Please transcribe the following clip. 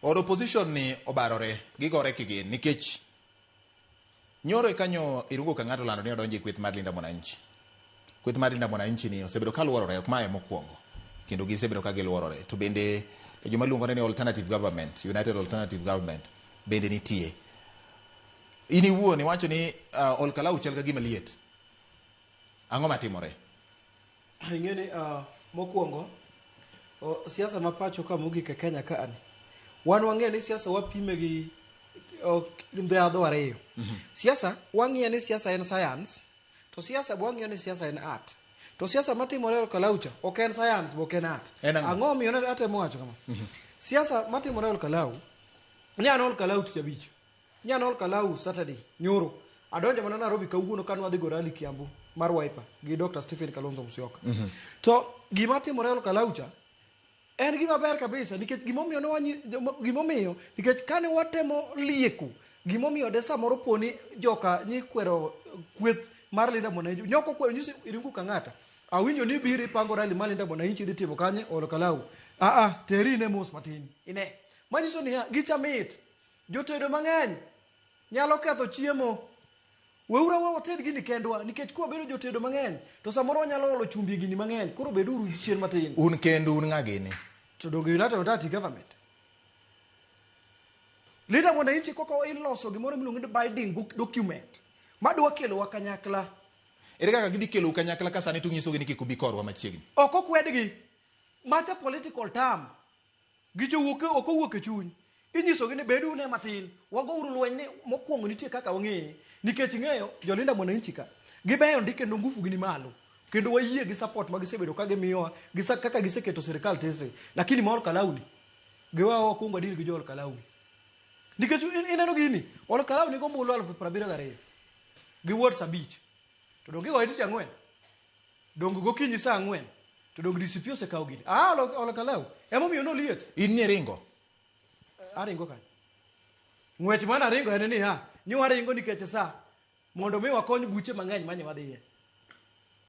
Od opposition ni obarore gigore kigin nikech nyoro kanyo Irungu Kang'ato lando ni odonje kweth mar Linda Mwananchi. Kweth mar Linda Mwananchi ni osebedo ka luorore ok mae mokwongo. Kendo gisebedo ka giluorore. To bende joma luongo ni alternative government, United Alternative Government bende nitie. Ini wuon iwacho ni Ol Kalou chal ka gima liet. Ang'o matimore? Ing'eni mokwongo siasa ma pacho ka mogik e Kenya ka ani. Wan wang'e ni siasa wapime gi ndhadho ariyo. Siasa wang'iye ni siasa en science, to siasa wang'iyo ni siasa en art. To siasa matimore Ol Kalou cha ok en science bo en art. Ang'o miyo ne atemo wacho kama? Siasa matimore Ol Kalou, nyano Ol Kalou tich abich. Nyano Ol Kalou Saturday nyoro. Adonjo mana Nairobi kawuono kanu adhi go rally Kiambu mar Wiper gi Dr. Stephen Kalonzo Musyoka. To gima timore Ol Kalou cha en gima ber kabisa nikech gimomiyo nikech kane watemo lieko gimomiyo de samoro poni joka nyikwero kweth mar Linda Mwananchi nyoko kwero nyisi Irungu Kang'ata awinjo ni biri pango rally mar Linda Mwananchi dhi timo kanye Ol Kalou teri ne mos matin ine manyiso ni gichamit jotedo mang'eny nyalo ketho chiemo weura wated gini kendwa nikech kwa bedo jotedo mang'eny to samoro nyalo olo chumbi gini mang'eny koro beduru chien matin un kendu un ng'agini to donge United Alternative Government Linda Mwananchi koko iloso gimoro miluongo ni binding document madwa kelo wa kanyakla ere kaka gidhi kelo kanyakla ka sani tunyiso ni kik ubi korwa machiegni ok okwedgi macha political term gichowuok ok owuok e chuny inyiso gi ni bedu ne matin wago uru lweny ni mokwongo nitie kaka wang'eye nikech ng'eyo jo Linda Mwananchi ka gibeyo ndike ndo ngufu gi ni malo kendo wayie gi support ma gisebedo ka gimiyowa kaka giseketo serikal tesre lakini ma Ol Kalou ni giwa wakungo dil gi jo Ol Kalou nikech ineno gini Ol Kalou ni gombulu 72,000 gi words abich to donge go tich ang'wen donge gokinyi saa 4 to donge DCP osekawo gini Ol Kalou emomiyo no liet in ni ringo aringo kan ng'wech mana ringo en ni nyiwa ringo nikech saa mondo mi wakony buche mang'eny manye wadhiye